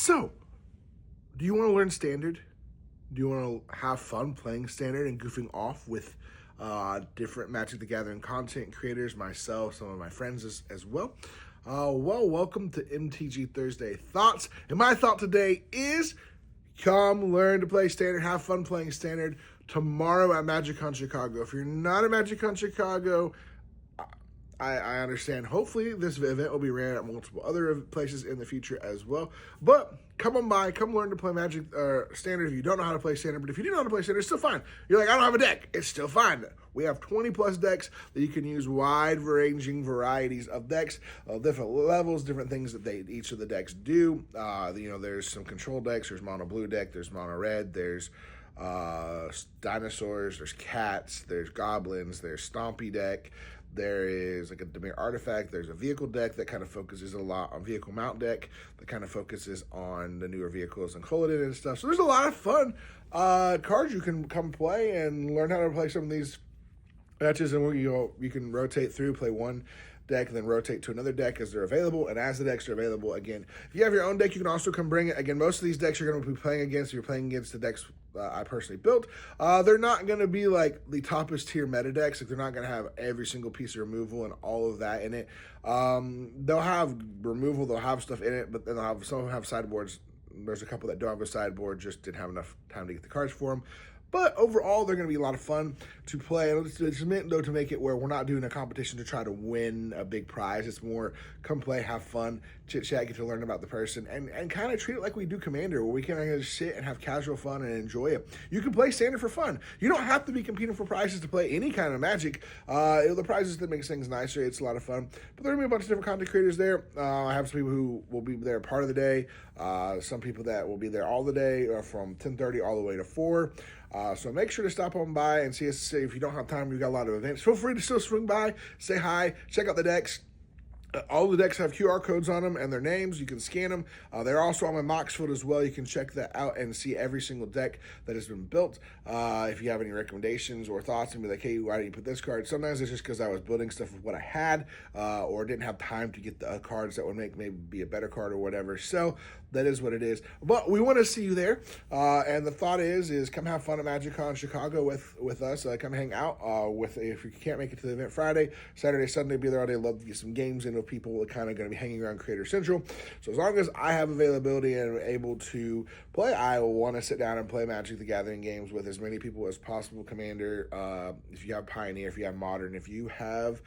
So, do you want to learn Standard? Do you want to have fun playing Standard and goofing off with different Magic the Gathering content creators, myself, some of my friends as well? Welcome to MTG Thursday Thoughts. And my thought today is come learn to play Standard, have fun playing Standard tomorrow at MagicCon Chicago. If you're not at MagicCon Chicago, I understand. Hopefully, this event will be ran at multiple other places in the future as well. But come on by, come learn to play Magic Standard if you don't know how to play Standard. But if you do know how to play Standard, it's still fine. You're like, I don't have a deck. It's still fine. We have 20 plus decks that you can use, wide-ranging varieties of decks, different levels, different things that each of the decks do. There's some control decks. There's mono blue deck. There's mono red. There's dinosaurs. There's cats. There's goblins. There's Stompy deck. There is like a Dimir artifact. There's a vehicle deck that kind of focuses a lot on vehicle mount deck that kind of focuses on the newer vehicles and Cullinan and stuff. So there's a lot of fun cards you can come play and learn how to play some of these matches. And you can rotate through, play one deck, and then rotate to another deck as they're available. And as the decks are available, again, if you have your own deck, you can also come bring it. Again, most of these decks you're going to be playing against, if you're playing against the decks I personally built, they're not going to be like the toppest tier meta decks. Like, they're not going to have every single piece of removal and all of that in it. They'll have removal, they'll have stuff in it, but then some of them have sideboards. There's a couple that don't have a sideboard, just didn't have enough time to get the cards for them. But overall, they're going to be a lot of fun to play. It's meant, though, to make it where we're not doing a competition to try to win a big prize. It's more come play, have fun, chit-chat, get to learn about the person, and kind of treat it like we do Commander, where we can just sit and have casual fun and enjoy it. You can play Standard for fun. You don't have to be competing for prizes to play any kind of Magic. The prizes that makes things nicer. It's a lot of fun. But there will be a bunch of different content creators there. I have some people who will be there part of the day. Some people that will be there all the day from 10:30 all the way to 4. So make sure to stop on by and see us. If you don't have time, we've got a lot of events. Feel free to still swing by, say hi, check out the decks. All the decks have QR codes on them and their names. You can scan them. They're also on my Moxfield as well. You can check that out and see every single deck that has been built. If you have any recommendations or thoughts and be like, hey, why didn't you put this card? Sometimes it's just because I was building stuff with what I had or didn't have time to get the cards that would make maybe be a better card or whatever. So that is what it is. But we want to see you there. And the thought is come have fun at MagicCon Chicago with us. Come hang out. If you can't make it to the event Friday, Saturday, Sunday, be there all day. Love to get some games in with people that kind of going to be hanging around Creator Central. So as long as I have availability and am able to play, I will want to sit down and play Magic the Gathering games with as many people as possible. Commander, if you have Pioneer, if you have Modern, if you have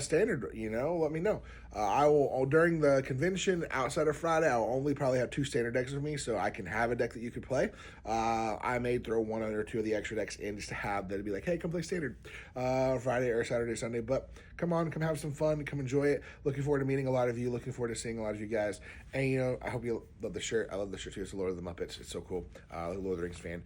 Standard, let me know. I will, during the convention outside of Friday, I'll only probably have 2 Standard decks with me, so I can have a deck that you could play. I may throw 1 or 2 of the extra decks in just to have that, to be like, hey, come play Standard Friday or Saturday, Sunday. But come on, come have some fun, come enjoy it. Looking forward to meeting a lot of you, looking forward to seeing a lot of you guys. And, I hope you love the shirt. I love the shirt too. It's the Lord of the Muppets. It's so cool. Lord of the Rings fan.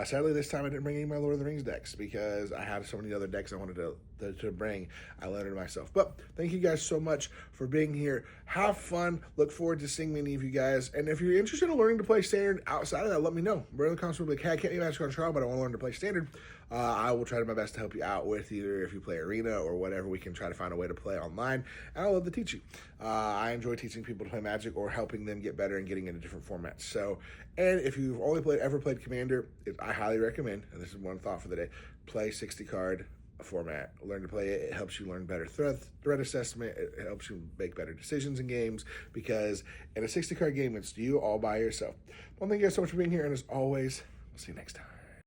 Sadly, this time I didn't bring any of my Lord of the Rings decks because I had so many other decks I wanted to bring. I limited myself. But thank you guys so much for being here. Have fun. Look forward to seeing many of you guys. And if you're interested in learning to play Standard outside of that, let me know. We're in the comments, like, hey, I can't be Magic on trial, but I want to learn to play Standard. I will try my best to help you out with either if you play Arena or whatever. We can try to find a way to play online. And I love to teach you. I enjoy teaching people to play Magic or helping them get better and getting into different formats. So, and if you've only ever played Commander, I highly recommend, and this is one thought for the day, play 60 card format. Learn to play it. It helps you learn better threat assessment. It helps you make better decisions in games, because in a 60 card game, it's you all by yourself. Well, thank you guys so much for being here, and as always, we'll see you next time.